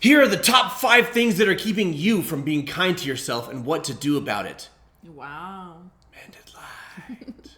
Here are the top 5 things that are keeping you from being kind to yourself and what to do about it. Wow. Mended light.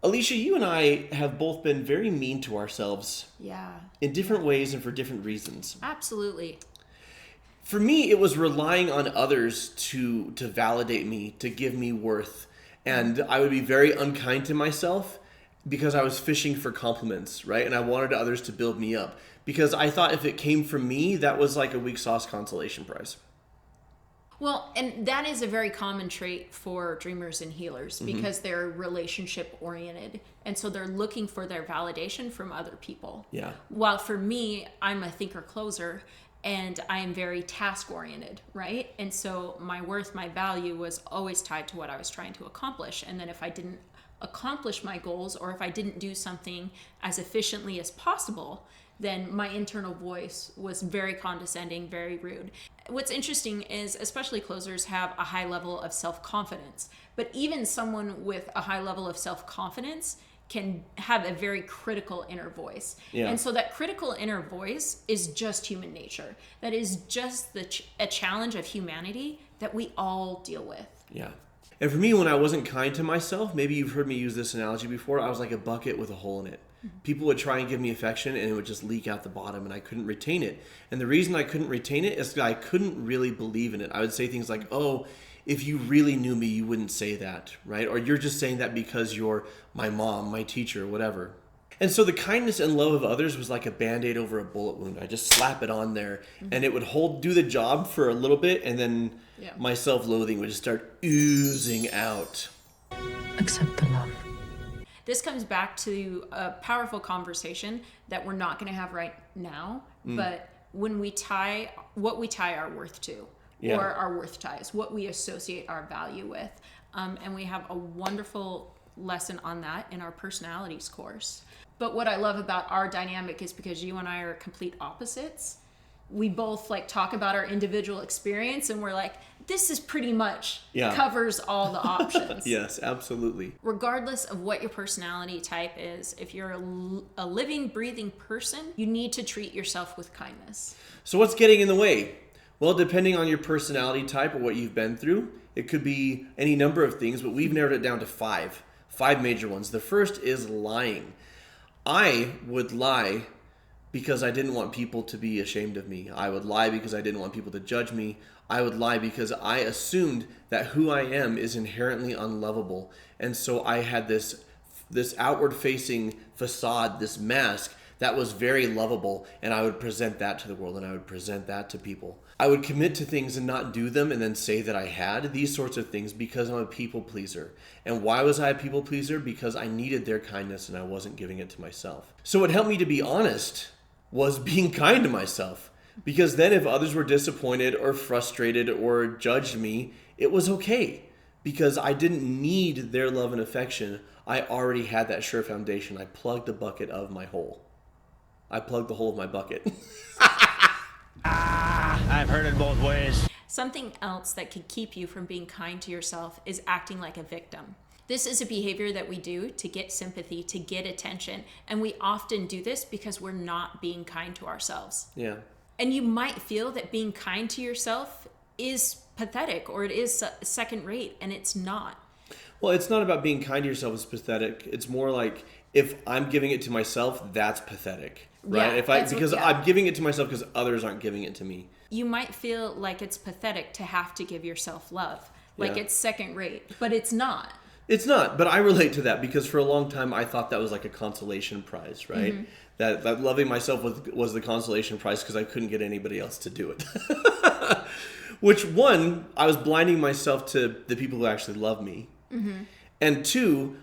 Alicia, you and I have both been very mean to ourselves. Yeah. In different ways and for different reasons. Absolutely. For me, it was relying on others to validate me, to give me worth. And I would be very unkind to myself because I was fishing for compliments, right? And I wanted others to build me up. Because I thought if it came from me, that was like a weak sauce consolation prize. Well, and that is a very common trait for dreamers and healers because they're relationship oriented. And so they're looking for their validation from other people. Yeah. While for me, I'm a thinker closer and I am very task oriented, right? And so my worth, my value was always tied to what I was trying to accomplish. And then if I didn't accomplish my goals or if I didn't do something as efficiently as possible, then my internal voice was very condescending, very rude. What's interesting is especially closers have a high level of self-confidence, but even someone with a high level of self-confidence can have a very critical inner voice. Yeah. And so that critical inner voice is just human nature. That is just a challenge of humanity that we all deal with. Yeah. And for me, when I wasn't kind to myself, maybe you've heard me use this analogy before, I was like a bucket with a hole in it. People would try and give me affection and it would just leak out the bottom and I couldn't retain it. And the reason I couldn't retain it is that I couldn't really believe in it. I would say things like, oh, if you really knew me, you wouldn't say that, right? Or you're just saying that because you're my mom, my teacher, whatever. And so the kindness and love of others was like a Band-Aid over a bullet wound. I just slap it on there and it would do the job for a little bit and then my self-loathing would just start oozing out. Accept the love. This comes back to a powerful conversation that we're not going to have right now, but when we tie what we tie our worth to, or our worth ties, what we associate our value with. And we have a wonderful lesson on that in our personalities course. But what I love about our dynamic is because you and I are complete opposites. We both like talk about our individual experience and we're like, this is pretty much covers all the options. Yes, absolutely. Regardless of what your personality type is, if you're a living, breathing person, you need to treat yourself with kindness. So what's getting in the way? Well, depending on your personality type or what you've been through, it could be any number of things, but we've narrowed it down to 5 major ones. The first is lying. I would lie because I didn't want people to be ashamed of me. I would lie because I didn't want people to judge me. I would lie because I assumed that who I am is inherently unlovable. And so I had this outward-facing facade, this mask, that was very lovable, and I would present that to the world, and I would present that to people. I would commit to things and not do them and then say that I had, these sorts of things, because I'm a people pleaser. And why was I a people pleaser? Because I needed their kindness and I wasn't giving it to myself. So what helped me to be honest was being kind to myself. Because then if others were disappointed or frustrated or judged me, it was okay. Because I didn't need their love and affection. I already had that sure foundation. I plugged the bucket of my hole. I plugged the hole of my bucket. I've heard it both ways. Something else that could keep you from being kind to yourself is acting like a victim. This is a behavior that we do to get sympathy, to get attention. And we often do this because we're not being kind to ourselves. Yeah. And you might feel that being kind to yourself is pathetic or it is second rate, and it's not. Well, it's not about being kind to yourself as pathetic. It's more like if I'm giving it to myself, that's pathetic, right? I'm giving it to myself because others aren't giving it to me. You might feel like it's pathetic to have to give yourself love, like it's second rate, but it's not. It's not, but I relate to that because for a long time I thought that was like a consolation prize, right? Mm-hmm. That loving myself was the consolation prize because I couldn't get anybody else to do it. Which one, I was blinding myself to the people who actually love me. Mm-hmm. And 2,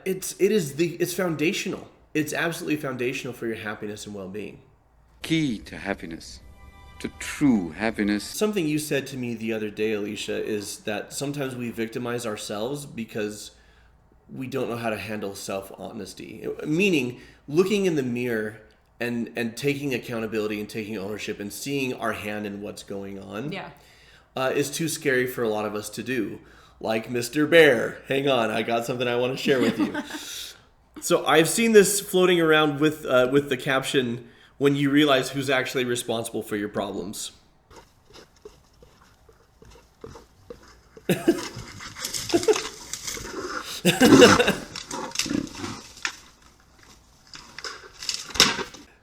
it's foundational. It's absolutely foundational for your happiness and well-being. Key to happiness, to true happiness. Something you said to me the other day, Alicia, is that sometimes we victimize ourselves because we don't know how to handle self-honesty. Meaning, looking in the mirror and taking accountability and taking ownership and seeing our hand in what's going on is too scary for a lot of us to do. Like Mr. Bear. Hang on, I got something I want to share with you. So I've seen this floating around with the caption, "When you realize who's actually responsible for your problems."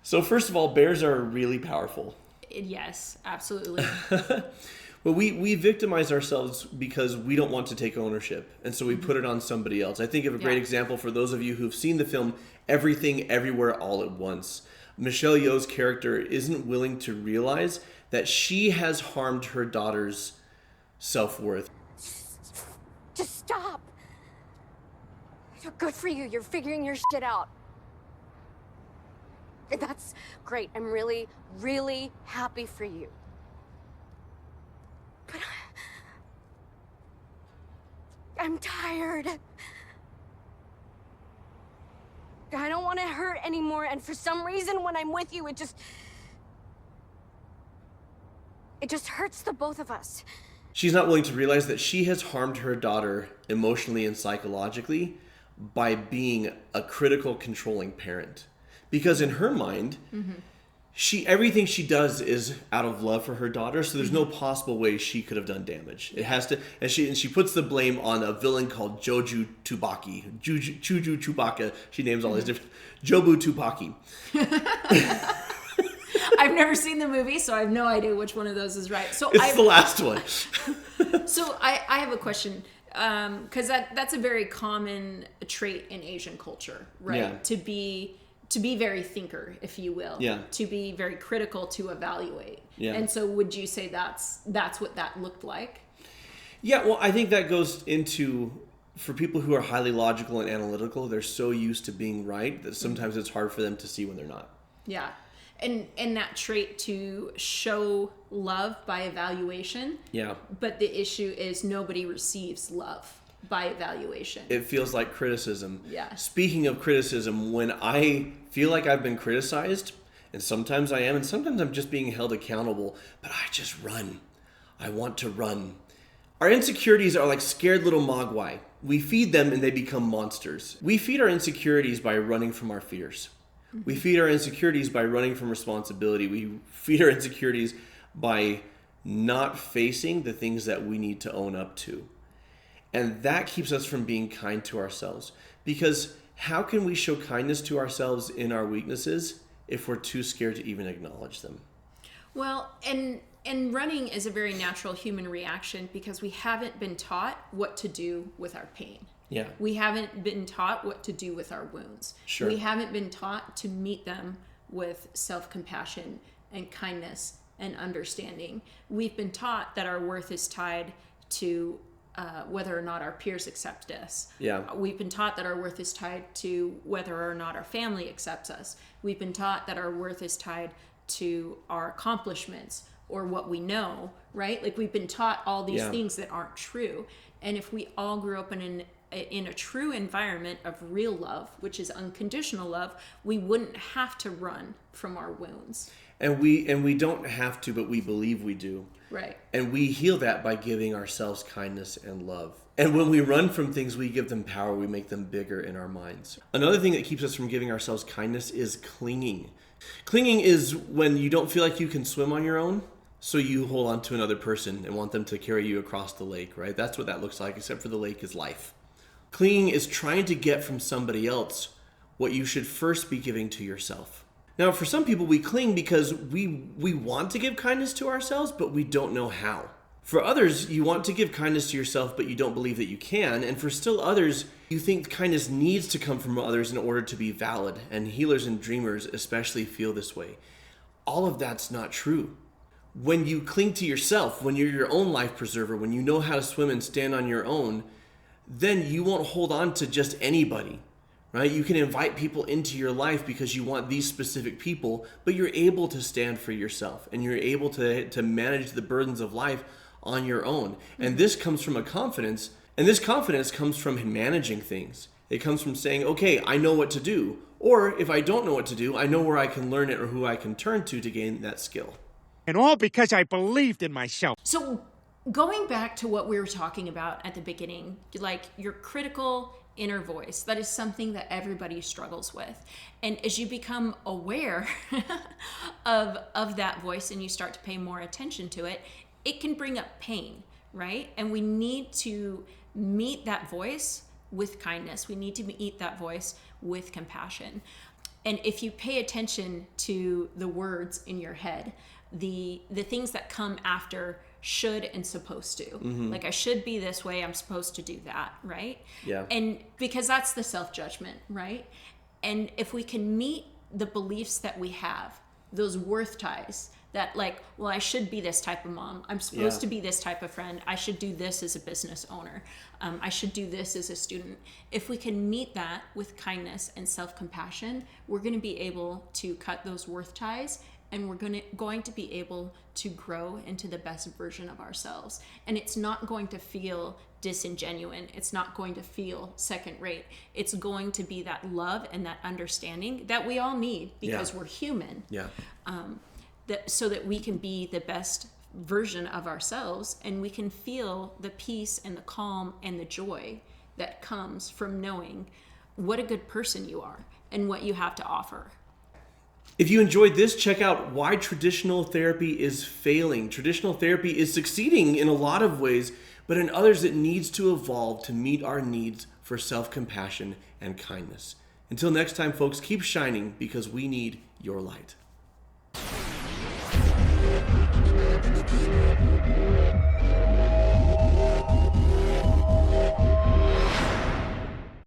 So first of all, bears are really powerful. Yes, absolutely. Well, we victimize ourselves because we don't want to take ownership, and so we put it on somebody else. I think of a great example for those of you who've seen the film Everything Everywhere All at Once. Michelle Yeoh's character isn't willing to realize that she has harmed her daughter's self-worth. Just stop. You're good for you. You're figuring your shit out. That's great. I'm really, really happy for you. But I'm tired. I don't want to hurt anymore, and for some reason when I'm with you, it just hurts the both of us. She's not willing to realize that she has harmed her daughter emotionally and psychologically by being a critical, controlling parent. Because in her mind, everything she does is out of love for her daughter, so there's no possible way she could have done damage. It has to, and she puts the blame on a villain called Juju Chewbacca. She names all these different Jobu Tupaki. I've never seen the movie, so I have no idea which one of those is right. So It's the last one. So I have a question, because that's a very common trait in Asian culture, right? Yeah. To be very thinker, if you will. Yeah. To be very critical, to evaluate. Yeah. And so would you say that's what that looked like? Yeah, well, I think that goes into, for people who are highly logical and analytical, they're so used to being right that sometimes it's hard for them to see when they're not. Yeah. And that trait to show love by evaluation. Yeah. But the issue is nobody receives love by evaluation. It feels like criticism. Yeah. Speaking of criticism, when I feel like I've been criticized, and sometimes I am, and sometimes I'm just being held accountable, but I just run. I want to run. Our insecurities are like scared little mogwai. We feed them and they become monsters. We feed our insecurities by running from our fears. We feed our insecurities by running from responsibility. We feed our insecurities by not facing the things that we need to own up to. And that keeps us from being kind to ourselves. Because how can we show kindness to ourselves in our weaknesses if we're too scared to even acknowledge them? Well, and running is a very natural human reaction because we haven't been taught what to do with our pain. Yeah. We haven't been taught what to do with our wounds. Sure. We haven't been taught to meet them with self-compassion and kindness and understanding. We've been taught that our worth is tied to whether or not our peers accept us. Yeah. We've been taught that our worth is tied to whether or not our family accepts us. We've been taught that our worth is tied to our accomplishments or what we know, right? Like we've been taught all these things that aren't true. And if we all grew up in a true environment of real love, which is unconditional love, we wouldn't have to run from our wounds. And we don't have to, but we believe we do. Right. And we heal that by giving ourselves kindness and love. And when we run from things, we give them power. We make them bigger in our minds. Another thing that keeps us from giving ourselves kindness is clinging. Clinging is when you don't feel like you can swim on your own, so you hold on to another person and want them to carry you across the lake, right? That's what that looks like, except for the lake is life. Clinging is trying to get from somebody else what you should first be giving to yourself. Now, for some people, we cling because we want to give kindness to ourselves, but we don't know how. For others, you want to give kindness to yourself, but you don't believe that you can. And for still others, you think kindness needs to come from others in order to be valid. And healers and dreamers especially feel this way. All of that's not true. When you cling to yourself, when you're your own life preserver, when you know how to swim and stand on your own, then you won't hold on to just anybody. Right? You can invite people into your life because you want these specific people, but you're able to stand for yourself and you're able to manage the burdens of life on your own. And this comes from a confidence, and this confidence comes from managing things. It comes from saying, okay, I know what to do. Or if I don't know what to do, I know where I can learn it or who I can turn to gain that skill. And all because I believed in myself. So going back to what we were talking about at the beginning, like you're critical inner voice. That is something that everybody struggles with. And as you become aware of that voice and you start to pay more attention to it, it can bring up pain, right? And we need to meet that voice with kindness. We need to meet that voice with compassion. And if you pay attention to the words in your head, the things that come after should and supposed to, like I should be this way, I'm supposed to do that, right? Yeah. And because that's the self-judgment, right? And if we can meet the beliefs that we have, those worth ties, that like, well, I should be this type of mom, I'm supposed to be this type of friend, I should do this as a business owner, I should do this as a student. If we can meet that with kindness and self-compassion, we're going to be able to cut those worth ties, and we're going to be able to grow into the best version of ourselves. And it's not going to feel disingenuous. It's not going to feel second rate. It's going to be that love and that understanding that we all need, because we're human. Yeah. So that we can be the best version of ourselves, and we can feel the peace and the calm and the joy that comes from knowing what a good person you are and what you have to offer. If you enjoyed this, check out why traditional therapy is failing. Traditional therapy is succeeding in a lot of ways, but in others it needs to evolve to meet our needs for self-compassion and kindness. Until next time, folks, keep shining, because we need your light.